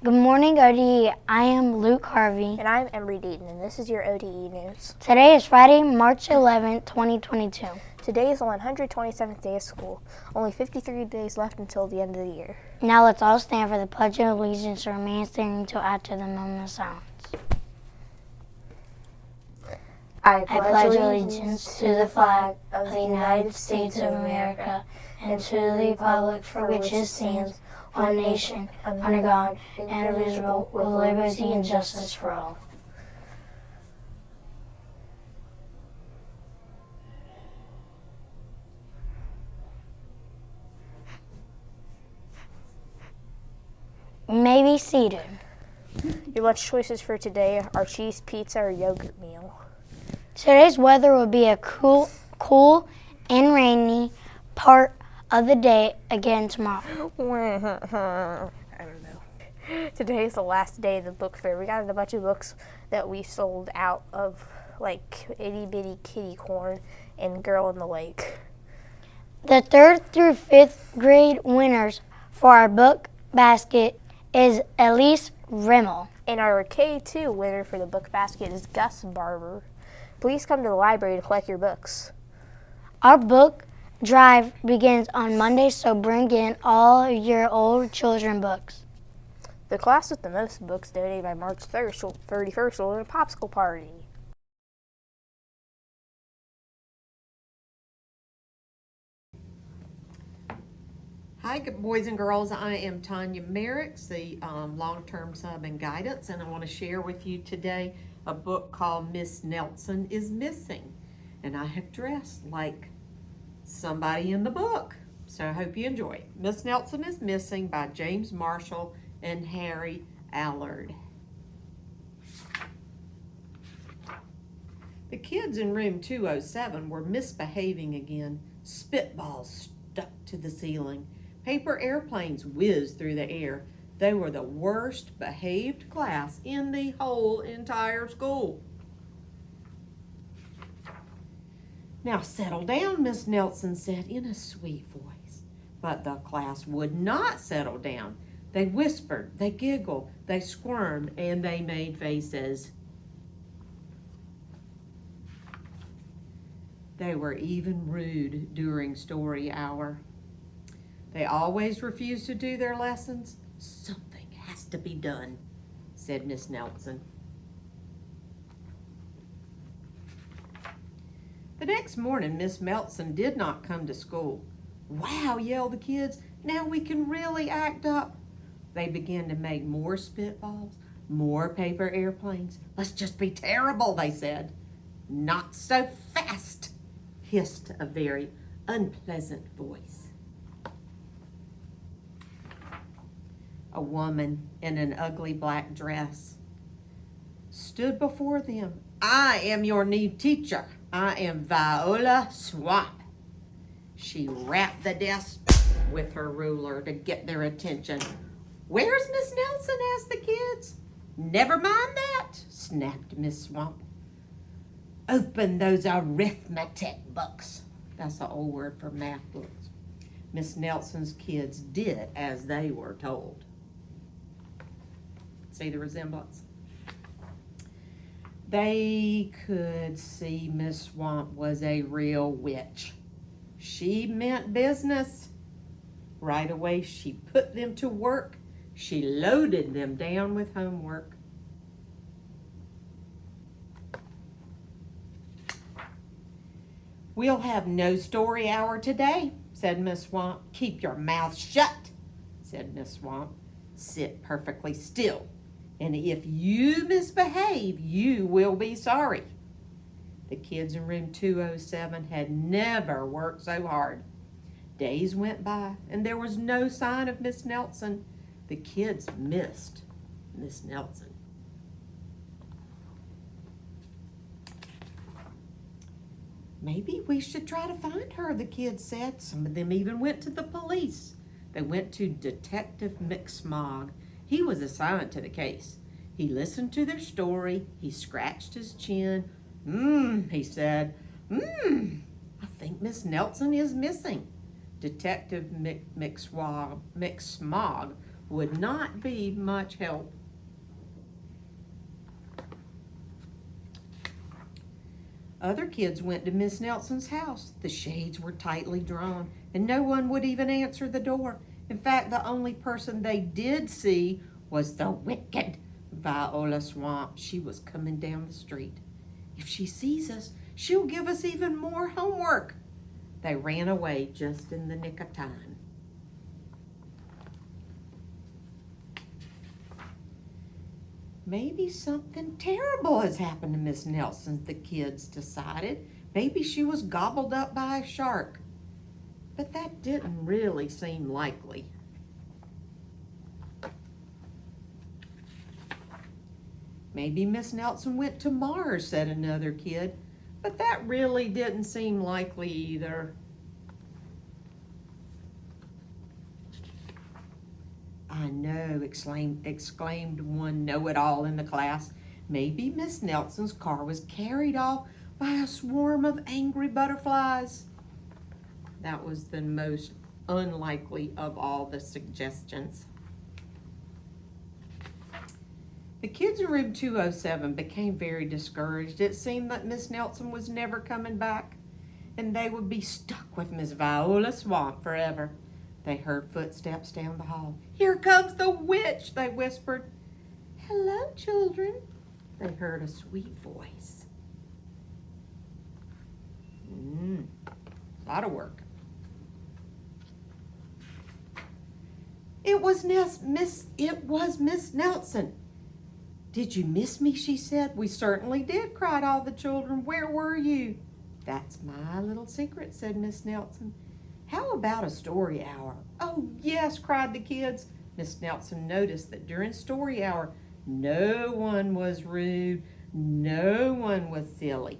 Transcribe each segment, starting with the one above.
Good morning, ODE. I am Luke Harvey. And I'm Embry Deaton, and this is your ODE News. Today is Friday, March 11, 2022. Today is the 127th day of school. Only 53 days left until the end of the year. Now let's all stand for the Pledge of Allegiance and remain standing until after the moment of silence. I pledge allegiance to the flag of the United States of America and to the republic for which it stands, one nation, under God, indivisible, with liberty and justice for all. You may be seated. Your lunch choices for today are cheese pizza or yogurt meal. Today's weather will be a cool and rainy part of the day again tomorrow. I don't know. Today is the last day of the book fair. We got a bunch of books that we sold out of, like Itty Bitty Kitty Corn and Girl in the Lake. The 3rd through 5th grade winners for our book basket is Elise Rimmel. And our K2 winner for the book basket is Gus Barber. Please come to the library to collect your books. Our book drive begins on Monday, so bring in all your old children books. The class with the most books donated by March 31st will win a popsicle party. Hi, good boys and girls. I am Tanya Merricks, the long-term sub and guidance, and I want to share with you today a book called Miss Nelson is Missing. And I have dressed like somebody in the book, so I hope you enjoy it. Miss Nelson is Missing by James Marshall and Harry Allard. The kids in room 207 were misbehaving again. Spitballs stuck to the ceiling. Paper airplanes whizzed through the air. They were the worst behaved class in the whole entire school. Now settle down, Miss Nelson said in a sweet voice. But the class would not settle down. They whispered, they giggled, they squirmed, and they made faces. They were even rude during story hour. They always refused to do their lessons. Something has to be done, said Miss Nelson. The next morning, Miss Nelson did not come to school. Wow, yelled the kids. Now we can really act up. They began to make more spitballs, more paper airplanes. Let's just be terrible, they said. Not so fast, hissed a very unpleasant voice. A woman in an ugly black dress stood before them. I am your new teacher. I am Viola Swamp. She rapped the desk with her ruler to get their attention. Where's Miss Nelson? Asked the kids. Never mind that, snapped Miss Swamp. Open those arithmetic books. That's an old word for math books. Miss Nelson's kids did as they were told. See the resemblance? They could see Miss Swamp was a real witch. She meant business. Right away, she put them to work. She loaded them down with homework. We'll have no story hour today, said Miss Swamp. Keep your mouth shut, said Miss Swamp. Sit perfectly still. And if you misbehave, you will be sorry. The kids in room 207 had never worked so hard. Days went by, and there was no sign of Miss Nelson. The kids missed Miss Nelson. Maybe we should try to find her, the kids said. Some of them even went to the police. They went to Detective McSmog. He was assigned to the case. He listened to their story. He scratched his chin. He said, I think Miss Nelson is missing. Detective McSmog would not be much help. Other kids went to Miss Nelson's house. The shades were tightly drawn, and no one would even answer the door. In fact, the only person they did see was the wicked Viola Swamp. She was coming down the street. If she sees us, she'll give us even more homework. They ran away just in the nick of time. Maybe something terrible has happened to Miss Nelson, the kids decided. Maybe she was gobbled up by a shark. But that didn't really seem likely. Maybe Miss Nelson went to Mars, said another kid. But that really didn't seem likely either. I know, exclaimed one know-it-all in the class. Maybe Miss Nelson's car was carried off by a swarm of angry butterflies. That was the most unlikely of all the suggestions. The kids in room 207 became very discouraged. It seemed that Miss Nelson was never coming back, and they would be stuck with Miss Viola Swamp forever. They heard footsteps down the hall. "Here comes the witch," they whispered. "Hello, children," they heard a sweet voice. A lot of work. It was Miss Nelson. "Did you miss me?" she said. "We certainly did," cried all the children. "Where were you?" "That's my little secret," said Miss Nelson. "How about a story hour?" "Oh, yes," cried the kids. Miss Nelson noticed that during story hour, no one was rude, no one was silly.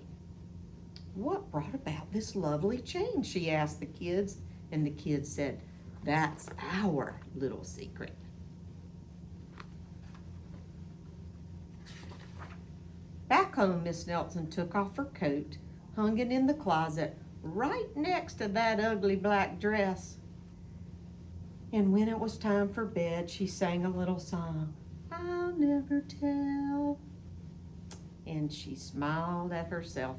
"What brought about this lovely change?" she asked the kids, and the kids said, "That's our little secret." Back home, Miss Nelson took off her coat, hung it in the closet, right next to that ugly black dress. And when it was time for bed, she sang a little song, "I'll never tell." And she smiled at herself.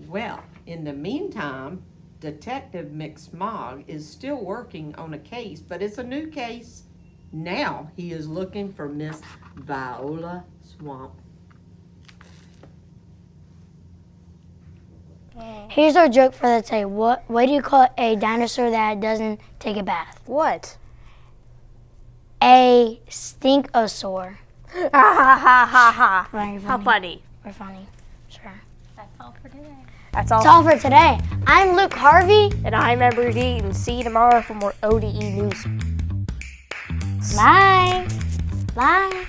Well, in the meantime, Detective McSmog is still working on a case, but it's a new case. Now he is looking for Miss Viola Swamp. Here's our joke for the day. What do you call a dinosaur that doesn't take a bath? What? A stinkosaur. Ha ha ha ha ha. Very How funny. funny. We're funny. Sure. That's all. That's all for today. I'm Luke Harvey. And I'm Edward D. And see you tomorrow for more ODE news. Bye. Bye.